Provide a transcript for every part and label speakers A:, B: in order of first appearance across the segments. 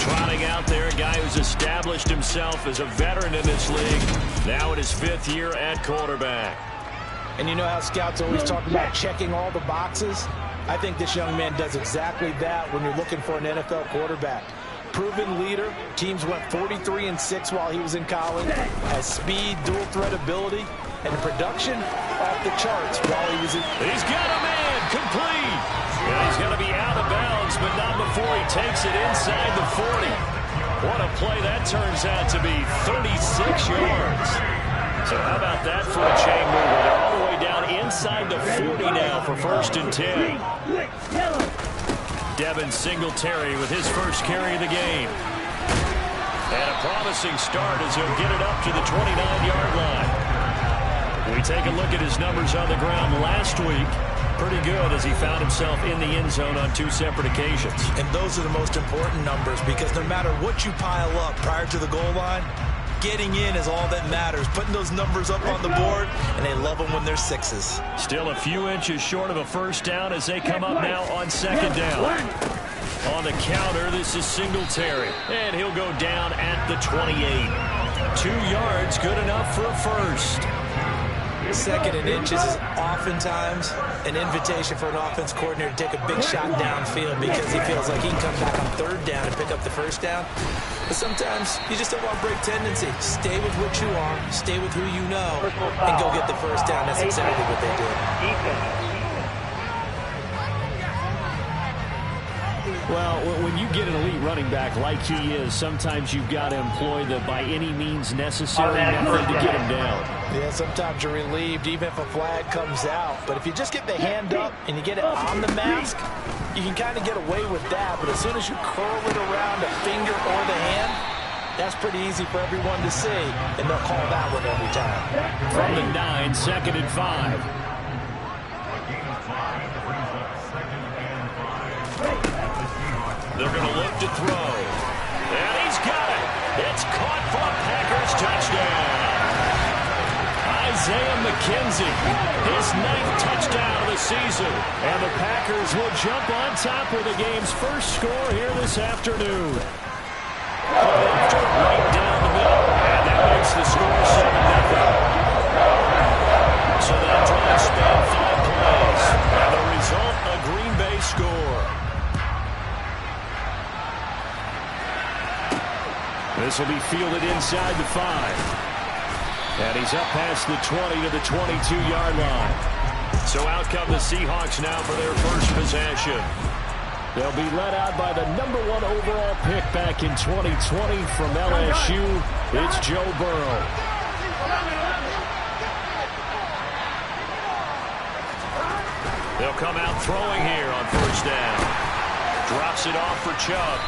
A: Trotting out there, a guy who's established himself as a veteran in this league, now in his 5th year at quarterback.
B: And you know how scouts always talk about checking all the boxes? I think this young man does exactly that when you're looking for an NFL quarterback. Proven leader. Teams went 43-6 while he was in college. Has speed, dual threat ability, and production off the charts while he was in.
A: He's got a man complete. Yeah, he's going to be out of bounds, but not before he takes it inside the 40. What a play that turns out to be. 36 yards. So how about that for a chain mover? They're all the way down inside the 40 now for 1st and 10. Devin Singletary with his first carry of the game. And a promising start as he'll get it up to the 29-yard line. We take a look at his numbers on the ground last week. Pretty good as he found himself in the end zone on 2 separate occasions.
B: And those are the most important numbers because no matter what you pile up prior to the goal line, getting in is all that matters. Putting those numbers up on the board, and they love them when they're 6s.
A: Still a few inches short of a first down as they come up now on 2nd down. On the counter, this is Singletary, and he'll go down at the 28. 2 yards, good enough for a first.
B: 2nd and inches is oftentimes an invitation for an offense coordinator to take a big shot downfield because he feels like he can come back on 3rd down and pick up the first down. But sometimes you just don't want to break tendency. Stay with what you are, stay with who you know, and go get the first down. That's exactly what they did.
A: Well, when you get an elite running back like he is, sometimes you've got to employ the by any means necessary method to get him down.
B: Yeah, sometimes you're relieved even if a flag comes out. But if you just get the hand up and you get it on the mask, you can kind of get away with that. But as soon as you curl it around the finger or the hand, that's pretty easy for everyone to see. And they'll call that one every time.
A: From the 9, 2nd and 5. They're going to look to throw. And he's got it. It's caught for a Packers touchdown. Isaiah McKenzie, his 9th touchdown of the season. And the Packers will jump on top with the game's first score here this afternoon. After right down the middle. And that makes the score 7-0. So that drive spanned 5 plays. And the result, a Green Bay score. This will be fielded inside the 5. And he's up past the 20 to the 22-yard line. So out come the Seahawks now for their first possession. They'll be led out by the number 1 overall pick back in 2020 from LSU. It's Joe Burrow. They'll come out throwing here on 1st down. Drops it off for Chubb.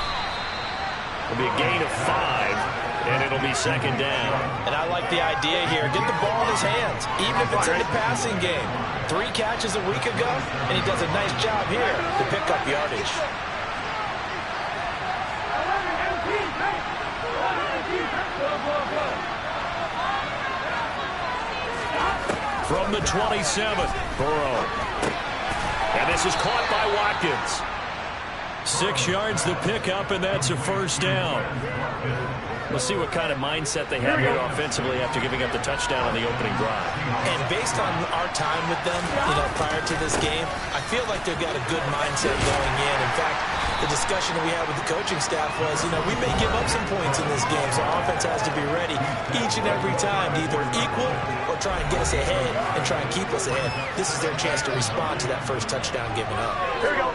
A: It'll be a gain of 5, and it'll be 2nd down.
B: And I like the idea here. Get the ball in his hands, even if it's in the passing game. 3 catches a week ago, and he does a nice job here to pick up yardage.
A: From the 27, Burrow. And this is caught by Watkins. 6 yards to pick up, and that's a first down. We'll see what kind of mindset they have here offensively after giving up the touchdown on the opening drive.
B: And based on our time with them, prior to this game, I feel like they've got a good mindset going in. In fact, the discussion that we had with the coaching staff was, we may give up some points in this game, so our offense has to be ready each and every time to either equal or try and get us ahead and try and keep us ahead. This is their chance to respond to that first touchdown given up.
A: Here we go.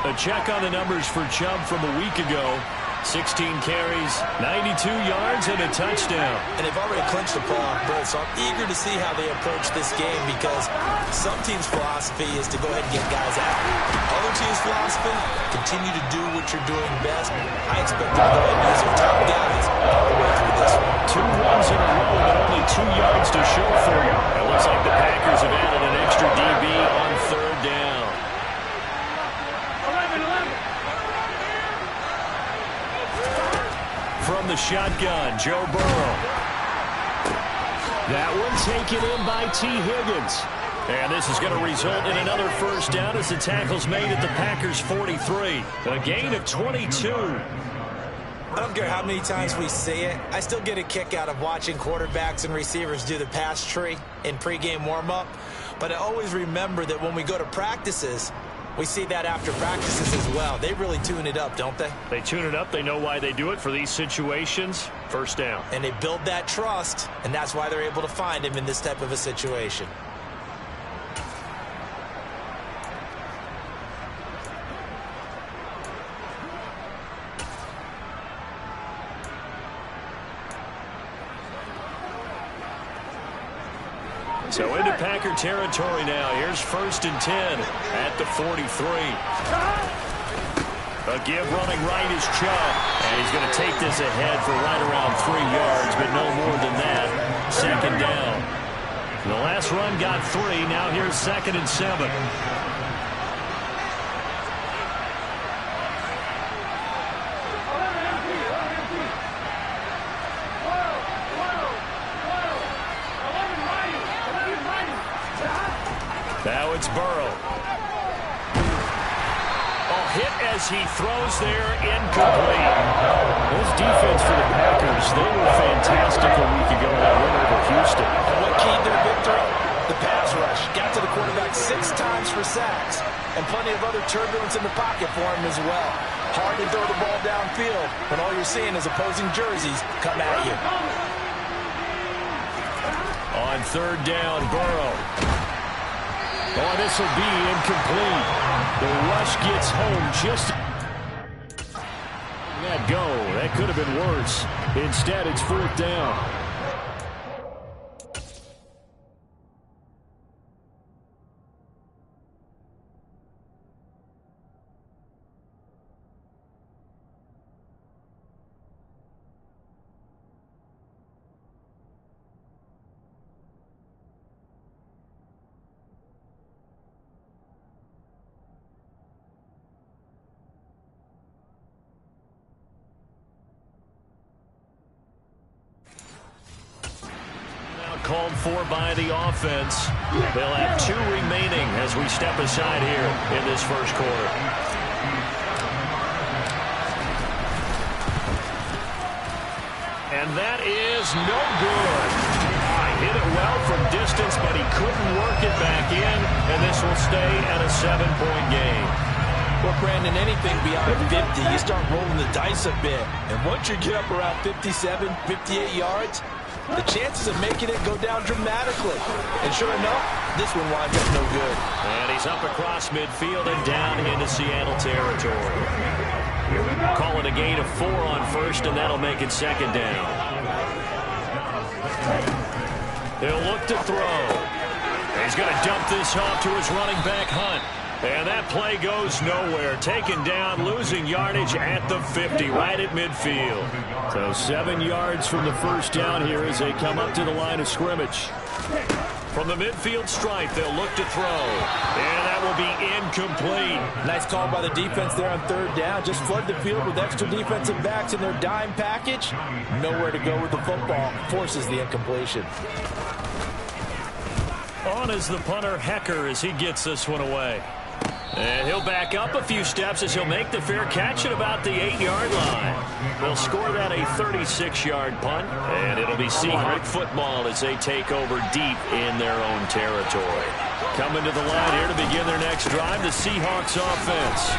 A: A check on the numbers for Chubb from a week ago. 16 carries, 92 yards, and a touchdown.
B: And they've already clinched the playoff berth, so I'm eager to see how they approach this game because some teams' philosophy is to go ahead and get guys out. Other teams' philosophy, continue to do what you're doing best. I expect them to go ahead and use their top guys all the way through this one.
A: 2 runs in a row, but only 2 yards to show for it. It looks like the Packers have added an extra DB on 3rd down. From the shotgun, Joe Burrow. That one taken in by T. Higgins. And this is going to result in another first down as the tackle's made at the Packers' 43. A gain of 22.
B: I don't care how many times we see it. I still get a kick out of watching quarterbacks and receivers do the pass tree in pregame warm-up. But I always remember that when we go to practices, we see that after practices as well. They really tune it up, don't they?
A: They tune it up. They know why they do it for these situations. First down.
B: And they build that trust, and that's why they're able to find him in this type of a situation.
A: So into Packer territory now. Here's 1st and 10 at the 43. A give running right is Chubb. And he's going to take this ahead for right around 3 yards, but no more than that. 2nd down. The last run got 3. Now here's 2nd and 7. Now it's Burrow. Hit as he throws there, incomplete. This defense for the Packers, they were fantastic a week ago in that win over Houston.
B: And what keyed their victory? The pass rush. Got to the quarterback 6 times for sacks. And plenty of other turbulence in the pocket for him as well. Hard to throw the ball downfield when all you're seeing is opposing jerseys come at you.
A: On 3rd down, Burrow. Oh, this will be incomplete. The rush gets home just... That go. That could have been worse. Instead, it's 4th down. Called for by the offense. They'll have 2 remaining as we step aside here in this first quarter. And that is no good. Hit it well from distance, but he couldn't work it back in, and this will stay at a 7-point game.
B: Well, Brandon, anything beyond 50, you start rolling the dice a bit. And once you get up around 57, 58 yards, the chances of making it go down dramatically. And sure enough, this one winds up no good.
A: And he's up across midfield and down into Seattle territory. Call it a gain of 4 on 1st, and that'll make it 2nd down. He'll look to throw. He's going to dump this off to his running back, Hunt. And that play goes nowhere. Taken down, losing yardage at the 50, right at midfield. So 7 yards from the first down here as they come up to the line of scrimmage. From the midfield stripe, they'll look to throw. And that will be incomplete.
B: Nice call by the defense there on 3rd down. Just flood the field with extra defensive backs in their dime package. Nowhere to go with the football. Forces the incompletion.
A: On is the punter, Hecker, as he gets this one away. And he'll back up a few steps as he'll make the fair catch at about the 8-yard line. They'll score that a 36-yard punt, and it'll be Seahawk football as they take over deep in their own territory. Coming to the line here to begin their next drive, the Seahawks offense.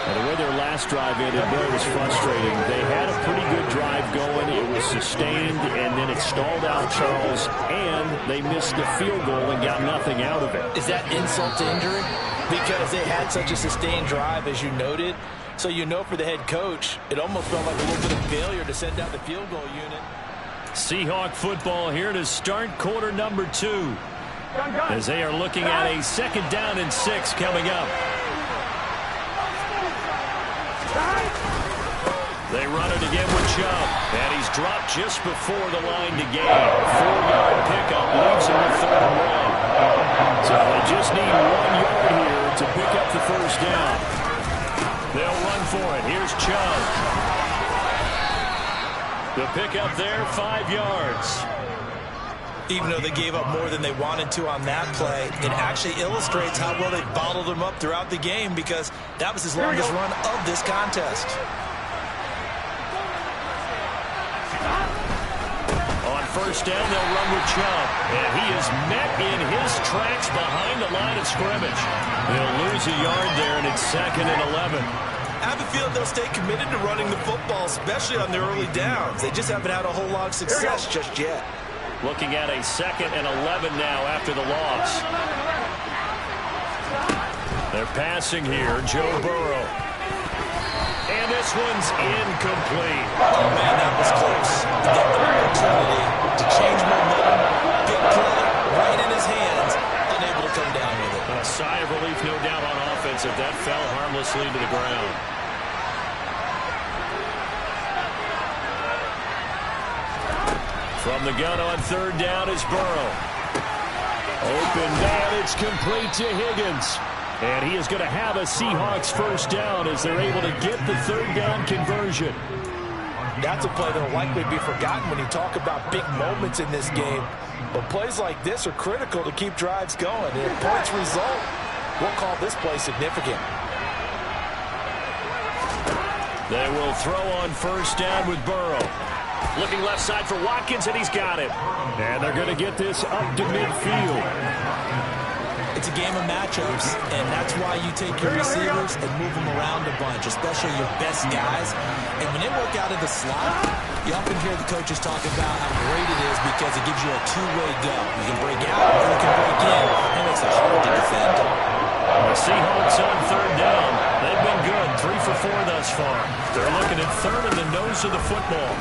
A: And the way their last drive ended, boy, was frustrating. They had a pretty good drive going. It was sustained, and then it stalled out, Charles, and they missed the field goal and got nothing out of it.
B: Is that insult to injury? Because they had such a sustained drive, as you noted. So you know for the head coach, it almost felt like a little bit of failure to send out the field goal unit.
A: Seahawk football here to start quarter number 2. As they are looking at a 2nd down and 6 coming up. They run it again with Chubb. And he's dropped just before the line to gain. 4-yard pickup leaves him with 3rd and 1. So they just need 1 yard here to pick up the first down. They'll run for it. Here's Chubb. The pickup there, 5 yards.
B: Even though they gave up more than they wanted to on that play, it actually illustrates how well they bottled him up throughout the game, because that was his longest run of this contest.
A: On first down, they'll run with Chubb. And he is met in his tracks behind the line of scrimmage. They'll lose a yard there, and it's 2nd and 11.
B: I have a feeling they'll stay committed to running the football, especially on their early downs. They just haven't had a whole lot of success just yet.
A: Looking at a 2nd and 11 now after the loss. They're passing here, Joe Burrow. And this one's incomplete.
B: Oh, man, that was close. He got the opportunity to change momentum. Big play right in his hands. Unable to come down with it.
A: A sigh of relief, no doubt, on offense if that fell harmlessly to the ground. From the gun on third down is Burrow. Open man, it's complete to Higgins. And he is going to have a Seahawks first down as they're able to get the third down conversion.
B: That's a play that will likely be forgotten when you talk about big moments in this game. But plays like this are critical to keep drives going. And if points result, we'll call this play significant.
A: They will throw on first down with Burrow. Looking left side for Watkins, and he's got it. And they're going to get this up to midfield.
B: It's a game of matchups, and that's why you take your receivers and move them around a bunch, especially your best guys. And when they work out of the slot, you often hear the coaches talk about how great it is because it gives you a two-way go. You can break out or you can break in. It makes it hard to defend.
A: The Seahawks on third down. They've been good, 3 for 4 thus far. They're looking at third in the nose of the football.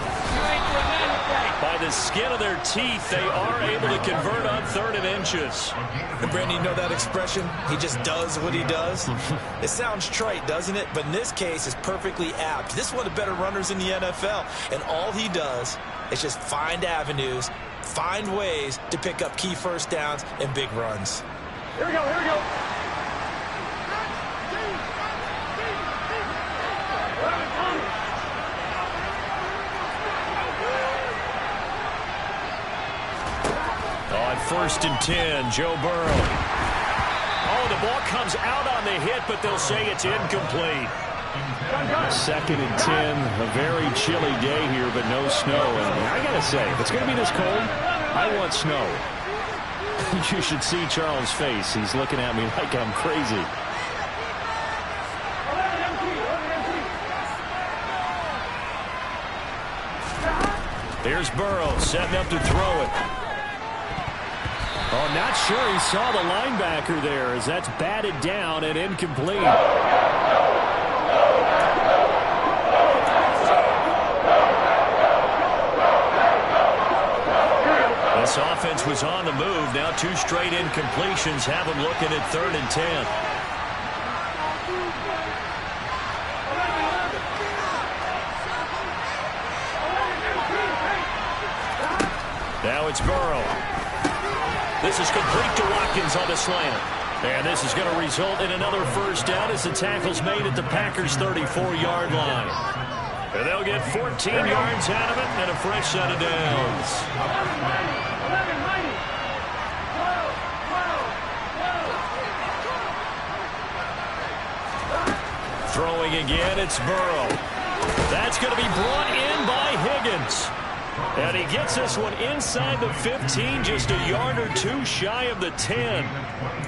A: By the skin of their teeth, they are able to convert on 3rd and inches.
B: And Brandon, you know that expression? He just does what he does. It sounds trite, doesn't it? But in this case, it's perfectly apt. This is one of the better runners in the NFL. And all he does is just find avenues, find ways to pick up key first downs and big runs.
C: Here we go, here we go.
A: On 1st and 10, Joe Burrow. Oh, the ball comes out on the hit, but they'll say it's incomplete. 2nd and 10, a very chilly day here, but no snow. And I got to say, if it's going to be this cold, I want snow. You should see Charles' face. He's looking at me like I'm crazy. Here's Burrow setting up to throw it. Oh, not sure he saw the linebacker there as that's batted down and incomplete. This offense was on the move. Now 2 straight incompletions have them looking at 3rd and 10. Now it's Burrow. This is complete to Watkins on the slant. And this is going to result in another first down as the tackle's made at the Packers' 34-yard line. And they'll get 14 yards out of it and a fresh set of downs. Throwing again, it's Burrow. That's going to be brought in by Higgins. And he gets this one inside the 15, just a yard or 2 shy of the 10.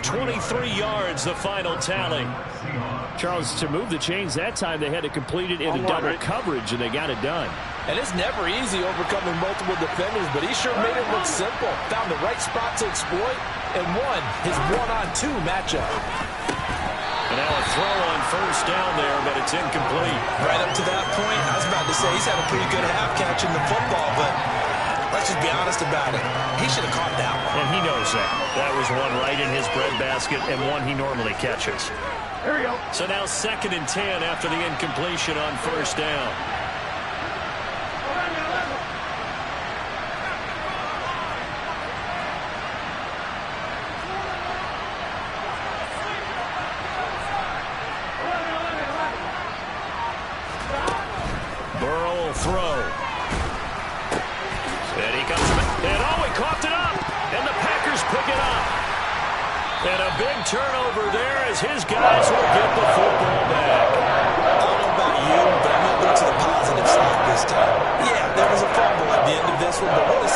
A: 23 yards, the final tally. Charles, to move the chains that time, they had to complete it into double coverage, and they got it done.
B: And it's never easy overcoming multiple defenders, but he sure made it look simple. Found the right spot to exploit and won his 1-on-2 matchup.
A: And now a throw on first down there, but it's incomplete.
B: Right up to that point, I was about to say he's had a pretty good half catching the football, but let's just be honest about it. He should have caught that one.
A: And he knows that. That was one right in his breadbasket and one he normally catches.
C: Here we go.
A: So now 2nd and 10 after the incompletion on first down. Throw. And he comes back. And oh, he coughed it up. And the Packers pick it up. And a big turnover there as his guys will get the football back.
B: I don't know about you, but I'm going to go to the positive side this time. Yeah, there was a fumble at the end of this one, but what a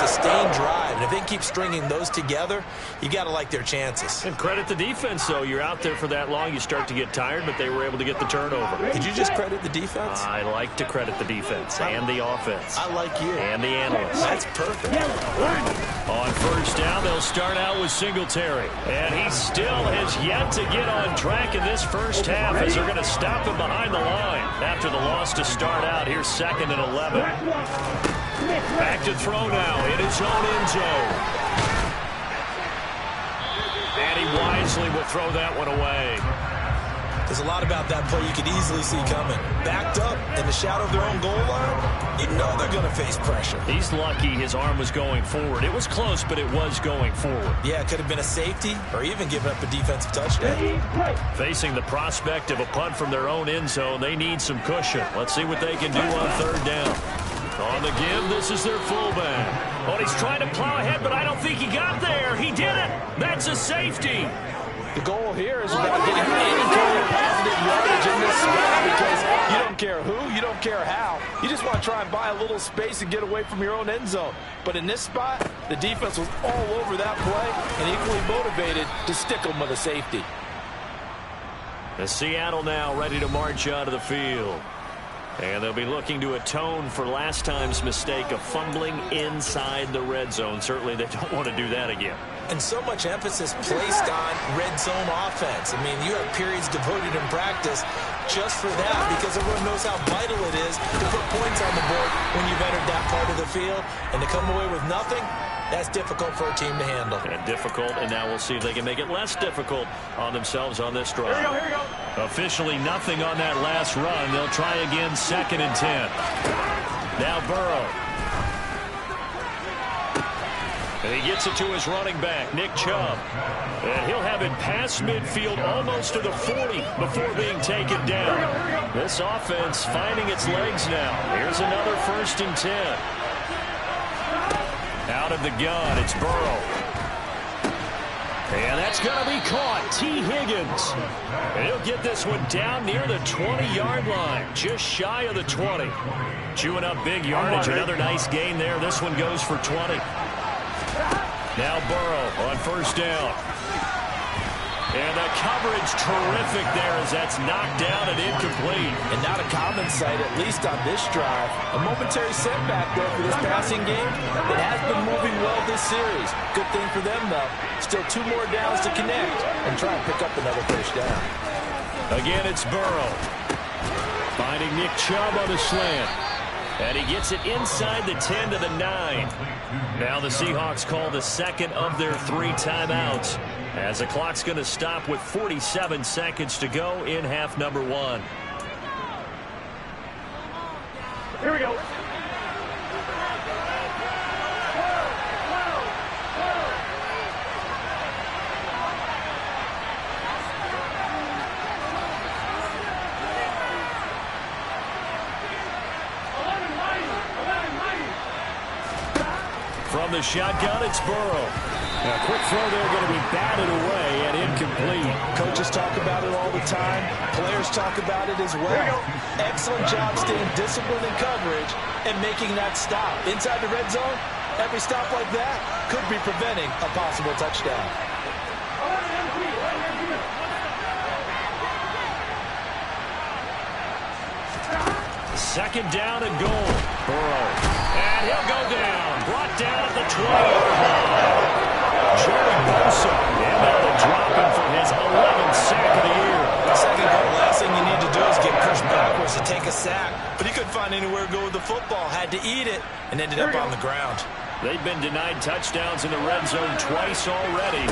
B: keep stringing those together, you got to like their chances.
A: And credit the defense, though. You're out there for that long, you start to get tired, but they were able to get the turnover.
B: Did you just credit the defense?
A: I like to credit the defense and the offense.
B: I like you.
A: And the analysts.
B: That's perfect.
A: On first down, they'll start out with Singletary. And he still has yet to get on track in this first half as they're going to stop him behind the line. After the loss to start out, here's 2nd and 11. Back to throw now in his own end zone. And he wisely will throw that one away.
B: There's a lot about that play you could easily see coming. Backed up in the shadow of their own goal line, you know they're going to face pressure.
A: He's lucky his arm was going forward. It was close, but it was going forward.
B: Yeah, it could have been a safety or even given up a defensive touchdown.
A: Facing the prospect of a punt from their own end zone, they need some cushion. Let's see what they can do on third down. On the give, this is their fullback. Oh, he's trying to plow ahead, but I don't think he got there. He did it. That's a safety.
C: The goal here is about getting any kind of positive yardage in this spot because you don't care who, you don't care how. You just want to try and buy a little space and get away from your own end zone. But in this spot, the defense was all over that play and equally motivated to stick them with a safety.
A: The Seattle now ready to march out of the field. And they'll be looking to atone for last time's mistake of fumbling inside the red zone. Certainly they don't want to do that again.
B: And so much emphasis placed on red zone offense. I mean, you have periods devoted in practice just for that because everyone knows how vital it is to put points on the board when you've entered that part of the field. And to come away with nothing, that's difficult for a team to handle.
A: And difficult, and now we'll see if they can make it less difficult on themselves on this drive.
C: Here we go.
A: Officially nothing on that last run. They'll try again 2nd and 10. Now Burrow. And he gets it to his running back, Nick Chubb. And he'll have it past midfield almost to the 40 before being taken down. This offense finding its legs now. Here's another 1st and 10. Out of the gun, it's Burrow. And that's going to be caught. T. Higgins. And he'll get this one down near the 20-yard line, just shy of the 20. Chewing up big yardage. Another nice gain there. This one goes for 20. Now Burrow on first down. And the coverage terrific there as that's knocked down and incomplete.
B: And not a common sight, at least on this drive. A momentary setback there for this passing game. It has been moving well this series. Good thing for them, though. Still 2 more downs to connect and try and pick up another first down.
A: Again, it's Burrow. Finding Nick Chubb on the slant. And he gets it inside the 10 to the 9. Now the Seahawks call the 2nd of their 3 timeouts, as the clock's going to stop with 47 seconds to go in half number 1.
C: Here we go.
A: From the shotgun, it's Burrow. A quick throw there going to be batted away and incomplete.
B: Coaches talk about it all the time. Players talk about it as well. Excellent job staying disciplined in coverage and making that stop. Inside the red zone, every stop like that could be preventing a possible touchdown.
A: Second down and goal. Burrow. And he'll go down. Brought down at the 20-yard line. Joey Bosa. And that'll drop him for his 11th sack of the year.
B: Second goal, last thing you need to do is get pushed backwards to take a sack. But he couldn't find anywhere to go with the football. Had to eat it and ended up on the ground.
A: They've been denied touchdowns in the red zone twice already.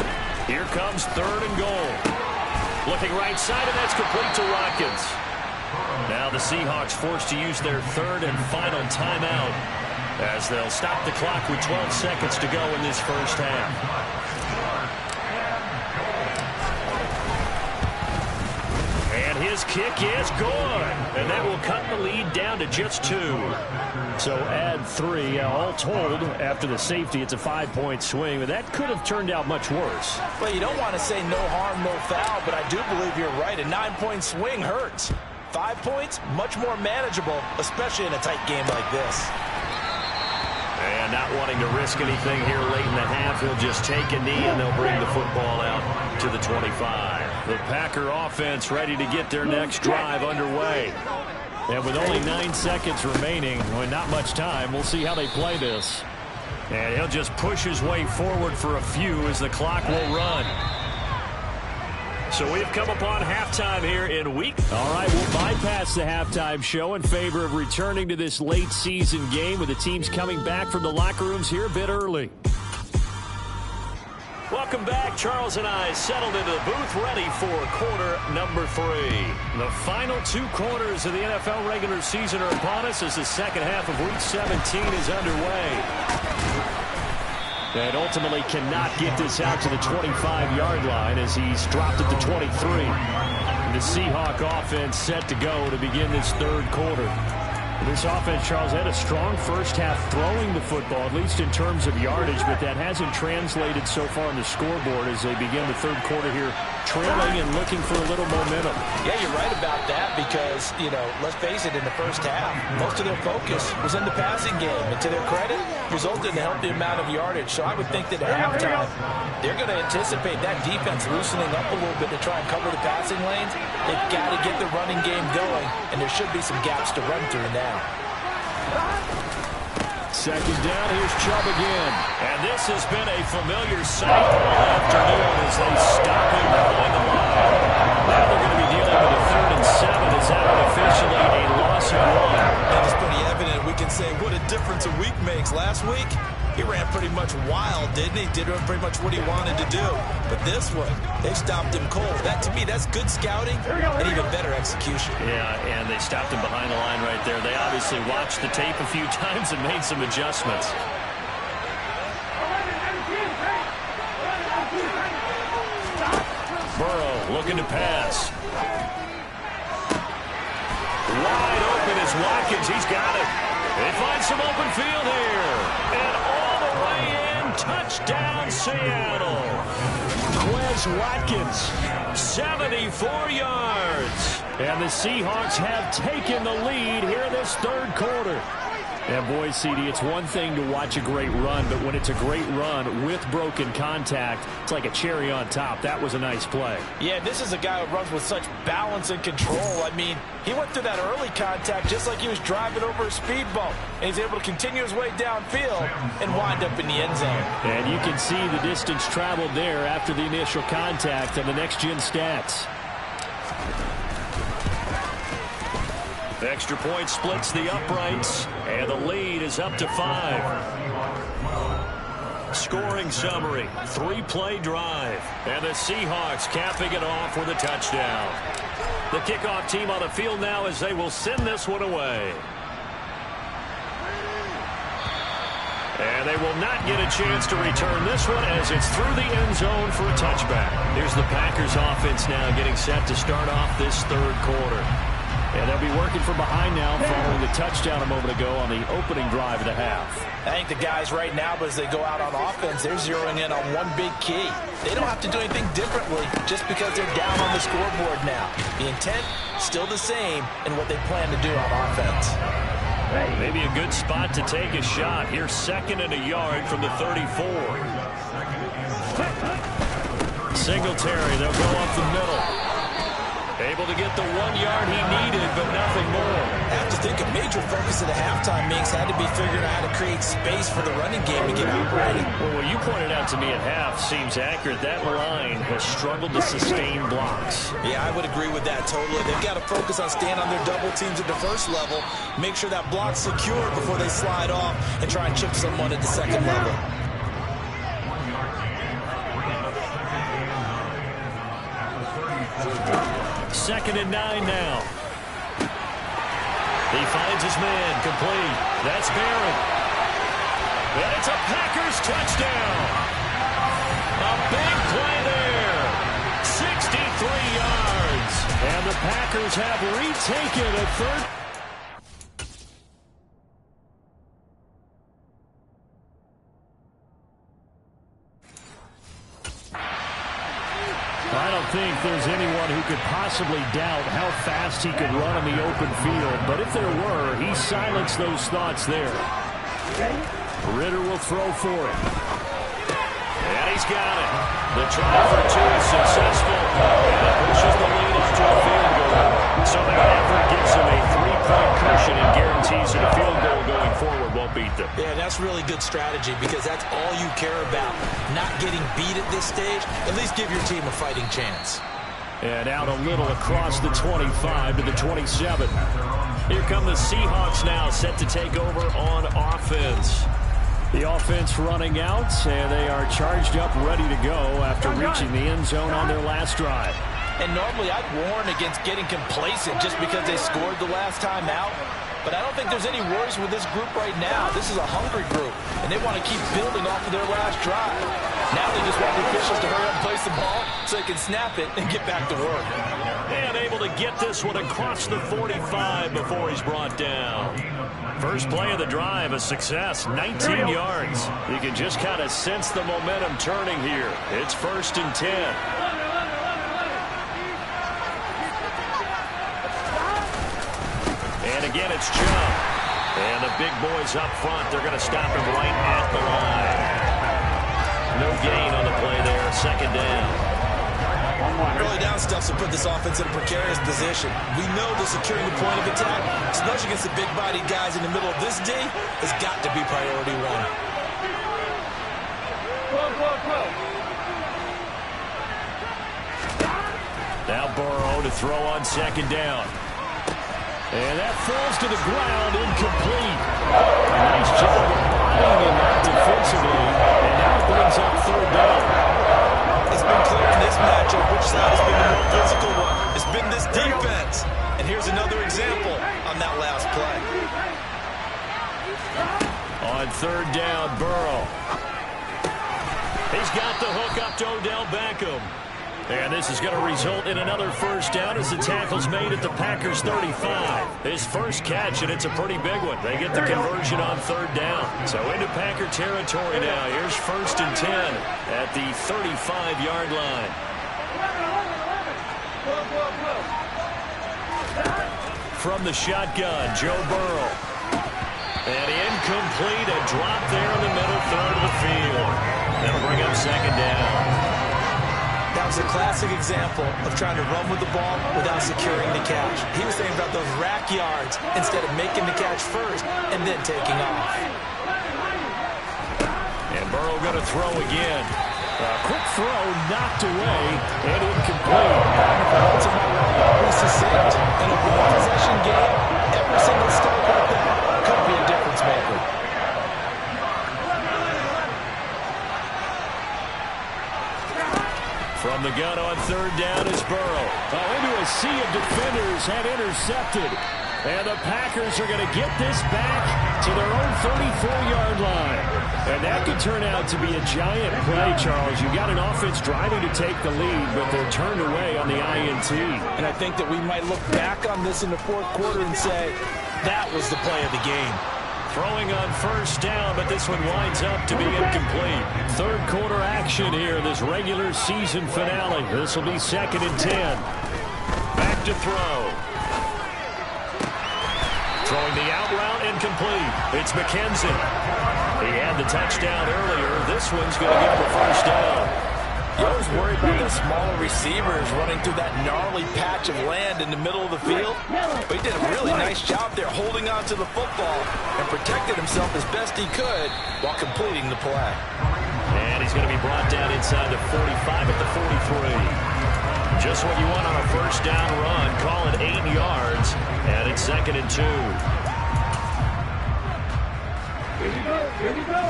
A: Here comes 3rd and goal. Looking right side, and that's complete to Watkins. Now the Seahawks forced to use their 3rd and final timeout as they'll stop the clock with 12 seconds to go in this first half. And his kick is good. And that will cut the lead down to just 2. So add 3. All told, after the safety, it's a 5-point swing. But that could have turned out much worse.
B: Well, you don't want to say no harm, no foul, but I do believe you're right. A 9-point swing hurts. 5 points, much more manageable, especially in a tight game like this.
A: And not wanting to risk anything here late in the half, he'll just take a knee and they'll bring the football out to the 25. The Packer offense ready to get their next drive underway. And with only 9 seconds remaining, well, not much time, we'll see how they play this. And he'll just push his way forward for a few as the clock will run. So we've come upon halftime here in week. All right, we'll bypass the halftime show in favor of returning to this late season game with the teams coming back from the locker rooms here a bit early. Welcome back. Charles and I settled into the booth ready for quarter number 3. The final 2 quarters of the NFL regular season are upon us as the second half of week 17 is underway. And ultimately cannot get this out to the 25-yard line as he's dropped it to 23. And the Seahawk offense set to go to begin this third quarter. This offense, Charles, had a strong first half throwing the football, at least in terms of yardage, but that hasn't translated so far on the scoreboard as they begin the third quarter here, trailing and looking for a little momentum.
B: Yeah, you're right about that because, let's face it, in the first half, most of their focus was in the passing game. And to their credit, resulted in a healthy amount of yardage. So I would think that at halftime, they're going to anticipate that defense loosening up a little bit to try and cover the passing lanes. They've got to get the running game going, and there should be some gaps to run through now.
A: Second down, here's Chubb again. And this has been a familiar sight all afternoon as they stop him behind the line. Now they're going to be dealing with a 3rd and 7 as that officially a loss of 1.
B: And it's pretty evident. We can say what a difference a week makes. Last week, he ran pretty much wild, didn't he? Did pretty much what he wanted to do. But this one, they stopped him cold. That, to me, that's good scouting and even better execution.
A: Yeah, and they stopped him behind the line right there. They obviously watched the tape a few times and made some adjustments. Burrow looking to pass. Wide open is Watkins. He's got it. They find some open field here. And all the way in. Touchdown, Seattle. Quez Watkins, 74 yards. And the Seahawks have taken the lead here in this third quarter. And boy, CD, it's one thing to watch a great run, but when it's a great run with broken contact, it's like a cherry on top. That was a nice play.
B: Yeah, this is a guy who runs with such balance and control. I mean, he went through that early contact just like he was driving over a speed bump. And he's able to continue his way downfield and wind up in the end zone.
A: And you can see the distance traveled there after the initial contact on the next-gen stats. The extra point splits the uprights, and the lead is up to 5. Scoring summary, 3-play drive, and the Seahawks capping it off with a touchdown. The kickoff team on the field now as they will send this one away. And they will not get a chance to return this one as it's through the end zone for a touchback. Here's the Packers offense now getting set to start off this third quarter. And they'll be working from behind now following the touchdown a moment ago on the opening drive of the half.
B: I think the guys right now, as they go out on offense, they're zeroing in on one big key. They don't have to do anything differently just because they're down on the scoreboard now. The intent, still the same in what they plan to do on offense.
A: Maybe a good spot to take a shot. Here's 2nd and a yard from the 34. Singletary, they'll go up the middle. Able to get the 1 yard he needed, but nothing more.
B: I have to think a major focus of the halftime meetings had to be figuring out how to create space for the running game to get operating.
A: Well, what you pointed out to me at half seems accurate. That line has struggled to sustain blocks.
B: Yeah, I would agree with that totally. They've got to focus on staying on their double teams at the first level, make sure that block's secure before they slide off and try and chip someone at the second level.
A: 2nd and 9 now. He finds his man, complete. That's Barron. And it's a Packers touchdown. A big play there. 63 yards. And the Packers have retaken a third. I don't think there's anyone who could possibly doubt how fast he could run in the open field. But if there were, he silenced those thoughts there. Ritter will throw for it. And he's got it. The try for two is successful. And it pushes the lead up to a field goal. So that effort gives him a 3-point cushion and guarantees that a field goal going forward won't beat them.
B: Yeah, that's really good strategy because that's all you care about. Not getting beat at this stage. At least give your team a fighting chance.
A: And out a little across the 25 to the 27. Here come the Seahawks now, set to take over on offense. The offense running out, and they are charged up, ready to go after reaching the end zone on their last drive.
C: And normally I'd warn against getting complacent just because they scored the last time out. But I don't think there's any worries with this group right now. This is a hungry group, and they want to keep building off of their last drive. Now they just want the officials to hurry up and place the ball so they can snap it and get back to work.
A: And able to get this one across the 45 before he's brought down. First play of the drive, a success, 19 yards. You can just kind of sense the momentum turning here. It's 1st and 10. And again, it's Chubb. And the big boys up front, they're going to stop him right at the line. No gain on the play there, 2nd down.
B: Early down stuff to put this offense in a precarious position. We know the securing the point of attack, especially against the big-bodied guys in the middle of this D, has got to be priority one.
A: Now Burrow to throw on 2nd down. And that falls to the ground, incomplete. A nice job of bodying him out defensively, and now it brings up 3rd down.
B: It's been clear in this matchup which side has been the more physical one. It's been this defense. And here's another example on that last play.
A: On 3rd down, Burrow. He's got the hook up to Odell Beckham. And this is going to result in another 1st down as the tackle's made at the Packers' 35. His first catch, and it's a pretty big one. They get the conversion on 3rd down. So into Packer territory now. Here's 1st and 10 at the 35-yard line. From the shotgun, Joe Burrow. And incomplete, a drop there in the middle third of the field. That'll bring up 2nd down.
B: That was a classic example of trying to run with the ball without securing the catch. He was thinking about those rack yards instead of making the catch first and then taking off.
A: And Burrow going to throw again. A quick throw knocked away and incomplete.
B: That's always succinct. In a one-possession game, every single stop like that could be a difference maker.
A: From the gun on 3rd down is Burrow. Into a sea of defenders and intercepted. And the Packers are going to get this back to their own 34-yard line. And that could turn out to be a giant play, Charles. You got an offense driving to take the lead, but they're turned away on the INT.
C: And I think that we might look back on this in the 4th quarter and say, that was the play of the game.
A: Throwing on 1st down, but this one winds up to be incomplete. 3rd quarter action here, this regular season finale. This will be 2nd and 10. Back to throw. Throwing the out route, incomplete. It's McKenzie. He had the touchdown earlier. This one's going to get him a 1st down.
C: You always worry about the smaller receivers running through that gnarly patch of land in the middle of the field. But he did a really nice job there holding on to the football and protected himself as best he could while completing the play.
A: And he's going to be brought down inside the 45 at the 43. Just what you want on a 1st down run. Call it 8 yards. And it's 2nd and 2.
D: Here we go. Here we go.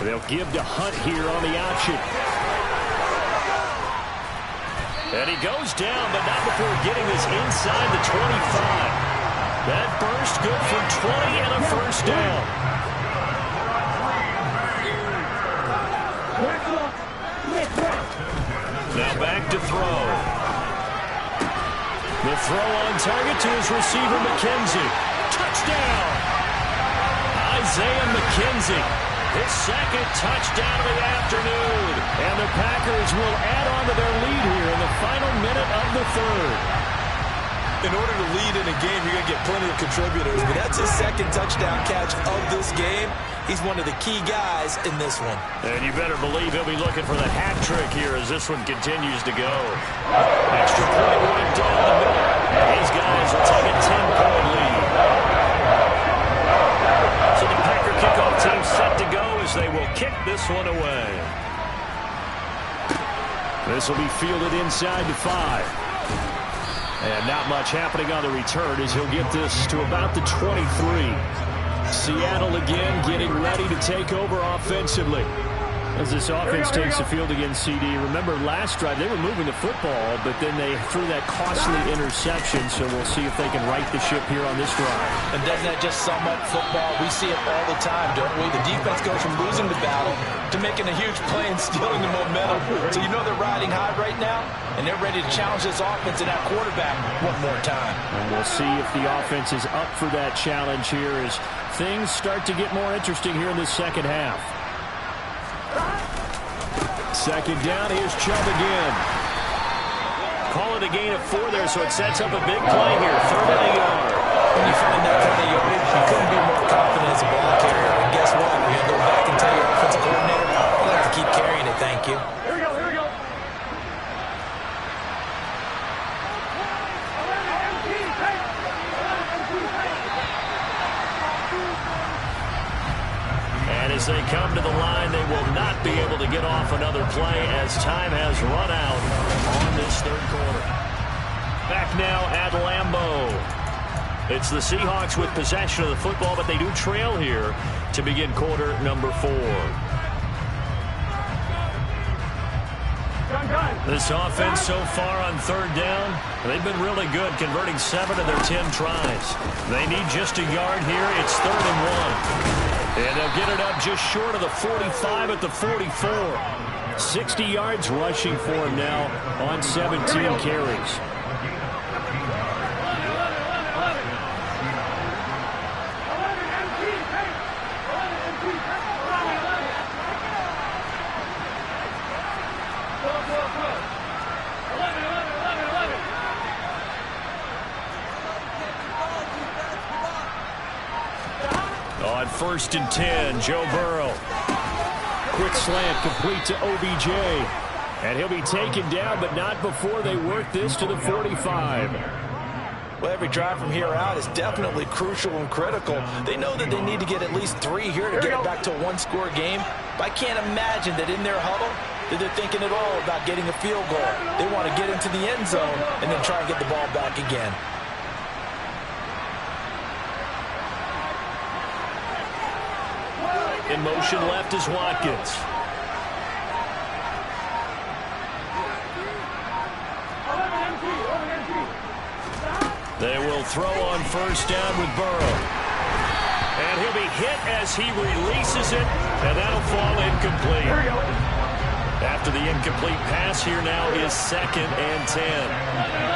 A: They'll give to Hunt here on the option. And he goes down, but not before getting this inside the 25. That burst good for 20 and a 1st down. Now back to throw. The throw on target to his receiver, McKenzie. Touchdown! Isaiah McKenzie. His 2nd touchdown of the afternoon. And the Packers will add on to their lead here in the final minute of the 3rd.
B: in order to lead in a game, you're going to get plenty of contributors. But that's his second touchdown catch of this game. He's one of the key guys in this one.
A: And you better believe he'll be looking for the hat trick here as this one continues to go. Extra point right down the middle. And these guys will take a 10-point lead. So the Packer kickoff team set to go as they will kick this one away. This will be fielded inside the 5. And not much happening on the return as he'll get this to about the 23. Seattle again getting ready to take over offensively. As this offense takes the field against CD. Remember last drive they were moving the football, but then they threw that costly interception. So we'll see if they can right the ship here on this drive.
B: And doesn't that just sum up football? We see it all the time, don't we? The defense goes from losing the battle to making a huge play and stealing the momentum. So you know they're riding high right now, and they're ready to challenge this offense and that quarterback one more time.
A: And we'll see if the offense is up for that challenge here as things start to get more interesting here in the second half. Second down, here's Chubb again. Call it a gain of 4 there, so it sets up a big play here. 3rd and a yard.
B: When you find that kind of yardage, you couldn't be more confident as a ball carrier. And guess what? You're going to go back and tell your offensive coordinator, I'll have to keep carrying it, thank you.
D: Here we go, here we go.
A: And as they come to the line, they will not be able to get off another play as time has run out on this 3rd quarter. Back now at Lambeau. It's the Seahawks with possession of the football, but they do trail here to begin quarter number 4. This offense so far on 3rd down, they've been really good, converting 7 of their 10 tries. They need just a yard here. It's 3rd and 1. And they'll get it up just short of the 45 at the 44. 60 yards rushing for him now on 17 carries. On 1st and 10, Joe Burrow. Quick slant complete to OBJ. And he'll be taken down, but not before they work this to the 45.
B: Well, every drive from here out is definitely crucial and critical. They know that they need to get at least 3 here to get it back to a 1-score game. But I can't imagine that in their huddle that they're thinking at all about getting a field goal. They want to get into the end zone and then try and get the ball back again.
A: In motion left is Watkins. They will throw on 1st down with Burrow. And he'll be hit as he releases it, and that'll fall incomplete. After the incomplete pass, here now is 2nd and 10.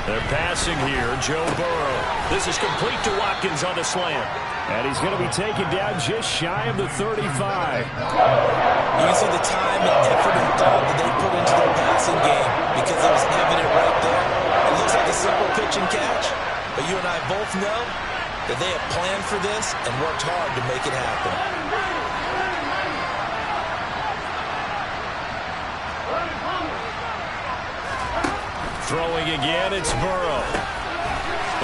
A: They're passing here, Joe Burrow. This is complete to Watkins on the slant. And he's going to be taken down just shy of the 35.
B: You can see the time and effort and thought that they put into their passing game because it was evident right there. It looks like a simple pitch and catch, but you and I both know that they have planned for this and worked hard to make it happen.
A: Throwing again, it's Burrow.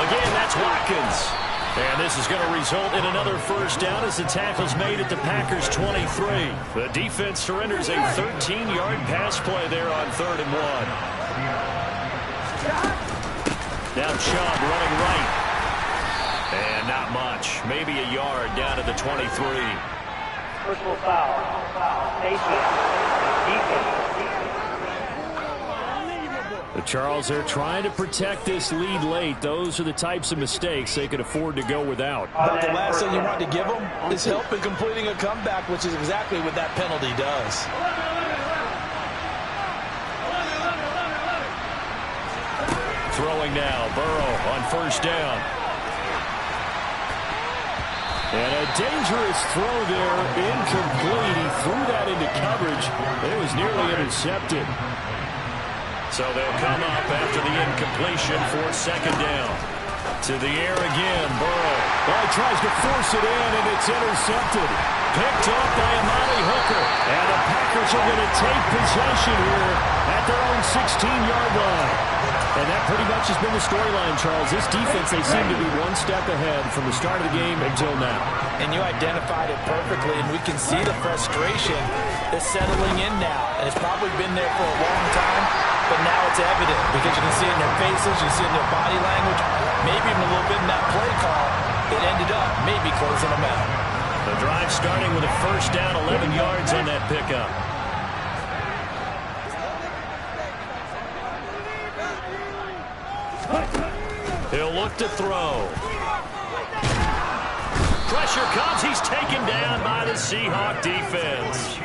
A: Again, that's Watkins. And this is going to result in another 1st down as the tackle's made at the Packers' 23. The defense surrenders a 13-yard pass play there on 3rd and 1. Now Chubb running right. And not much. Maybe a yard down to the 23.
D: Personal foul. Safety. Defense.
A: But Charles, they're trying to protect this lead late. Those are the types of mistakes they could afford to go without.
B: But the last thing you want to give them is help in completing a comeback, which is exactly what that penalty does.
A: Throwing now, Burrow on 1st down. And a dangerous throw there, incomplete. He threw that into coverage. It was nearly intercepted. So they'll come up after the incompletion for second down. To the air again, Burrow. Well, he tries to force it in, and it's intercepted. Picked off by Amani Hooker. And the Packers are going to take possession here at their own 16-yard line. And that pretty much has been the storyline, Charles. This defense, they seem to be one step ahead from the start of the game until now.
B: And you identified it perfectly, and we can see the frustration that's settling in now. And it's probably been there for a long time, but now it's evident because you can see it in their faces, you can see it in their body language, maybe even a little bit in that play call that ended up maybe closing them out.
A: The drive starting with a first down, 11 yards on that pickup. He'll look to throw. Pressure comes. He's taken down by the Seahawk defense.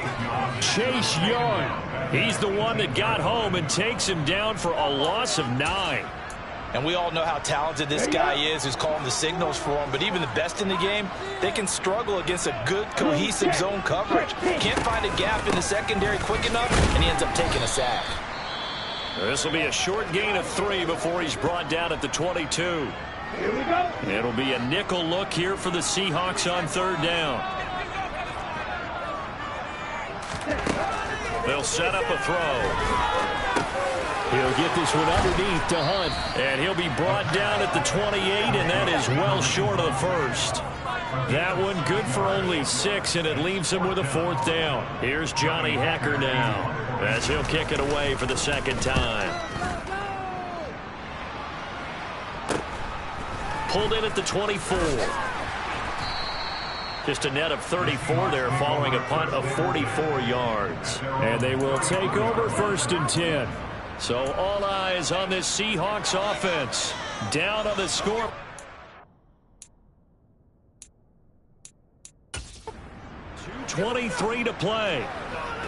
A: Chase Young. He's the one that got home and takes him down for a loss of 9.
B: And we all know how talented this guy is who's calling the signals for him. But even the best in the game, they can struggle against a good, cohesive zone coverage. Can't find a gap in the secondary quick enough, and he ends up taking a sack.
A: This will be a short gain of 3 before he's brought down at the 22.
D: Here we go.
A: It'll be a nickel look here for the Seahawks on third down. They'll set up a throw. He'll get this one underneath to Hunt. And he'll be brought down at the 28, and that is well short of the first. That one good for only 6, and it leaves him with a 4th down. Here's Johnny Hekker now, as he'll kick it away for the second time. Pulled in at the 24. Just a net of 34 there following a punt of 44 yards. And they will take over 1st and 10. So all eyes on this Seahawks offense. Down on the score. 2:23 to play.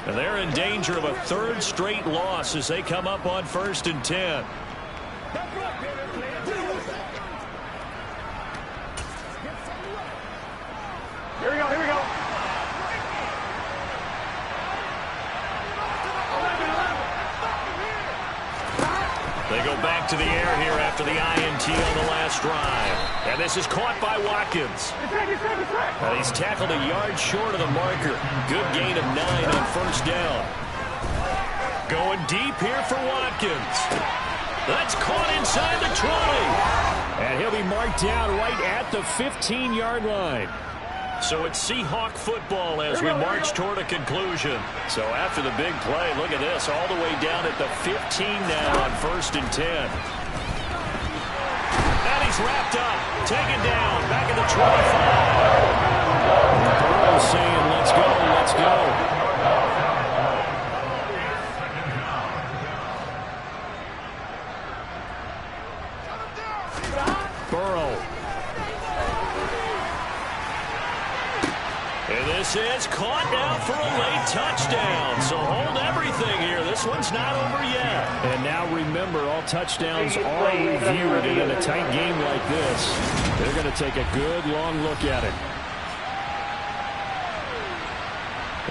A: And they're in danger of a 3rd straight loss as they come up on 1st and 10.
D: Here we go, here we go.
A: They go back to the air here after the INT on the last drive. And this is caught by Watkins. And he's tackled a yard short of the marker. Good gain of 9 on 1st down. Going deep here for Watkins. That's caught inside the 20. And he'll be marked down right at the 15-yard line. So it's Seahawk football as we march toward a conclusion. So after the big play, look at this, all the way down at the 15 now on 1st and 10. And he's wrapped up, taken down, back at the 25. Burrow saying, let's go, let's go. Burrow. And this is caught now for a late touchdown. So hold everything here. This one's not over yet. And now remember, all touchdowns are reviewed. And in a tight game like this, they're going to take a good long look at it.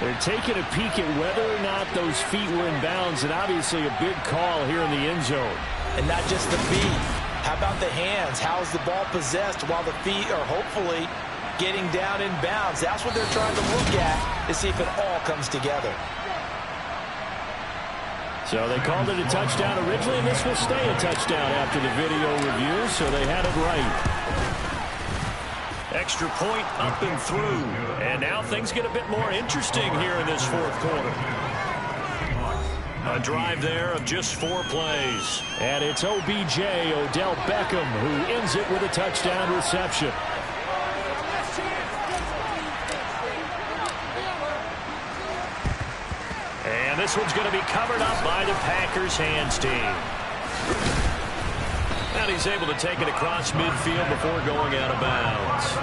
A: They're taking a peek at whether or not those feet were in bounds. And obviously a big call here in the end zone.
B: And not just the feet. How about the hands? How is the ball possessed while the feet are hopefully getting down in bounds? That's what they're trying to look at to see if it all comes together.
A: So they called it a touchdown originally, and this will stay a touchdown after the video review, so they had it right. Extra point up and through. And now things get a bit more interesting here in this 4th quarter. A drive there of just 4 plays. And it's OBJ, Odell Beckham, who ends it with a touchdown reception. And this one's going to be covered up by the Packers hands team. And he's able to take it across midfield before going out of bounds.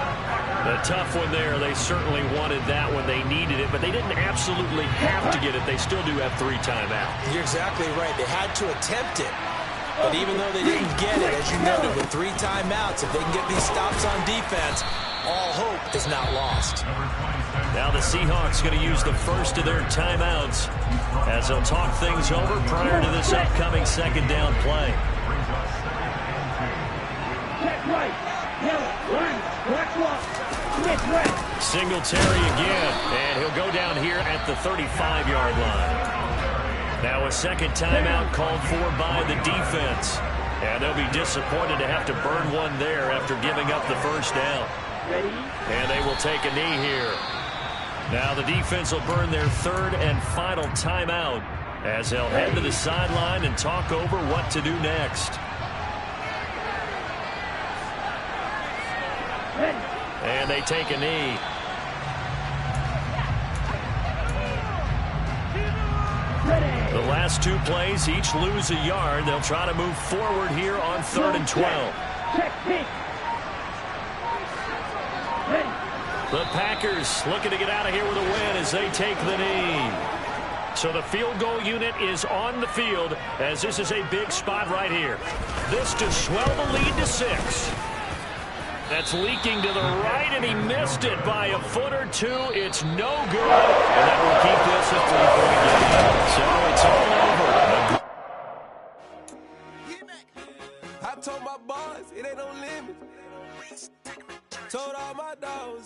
A: A tough one there. They certainly wanted that when they needed it, but they didn't absolutely have to get it. They still do have 3 timeouts.
B: You're exactly right. They had to attempt it. But even though they didn't get it, as you noted, with 3 timeouts, if they can get these stops on defense, all hope is not lost.
A: Now the Seahawks going to use the first of their timeouts as they'll talk things over prior to this upcoming second down play.
D: Check right. Yellow. Line. Black block. Switch right.
A: Singletary again, and he'll go down here at the 35-yard line. Now a second timeout called for by the defense. And they'll be disappointed to have to burn one there after giving up the first down.
D: Ready?
A: And they will take a knee here. Now the defense will burn their third and final timeout as they'll head to the sideline and talk over what to do next. And they take a knee. The last two plays each lose a yard. They'll try to move forward here on 3rd and 12. The Packers looking to get out of here with a win as they take the knee. So the field goal unit is on the field as this is a big spot right here. This to swell the lead to 6. That's leaking to the right, and he missed it by a foot or two. It's no good, and that will keep this a 3-point game. So it's all over.
E: I told my boys it ain't no limit. Told all my dogs.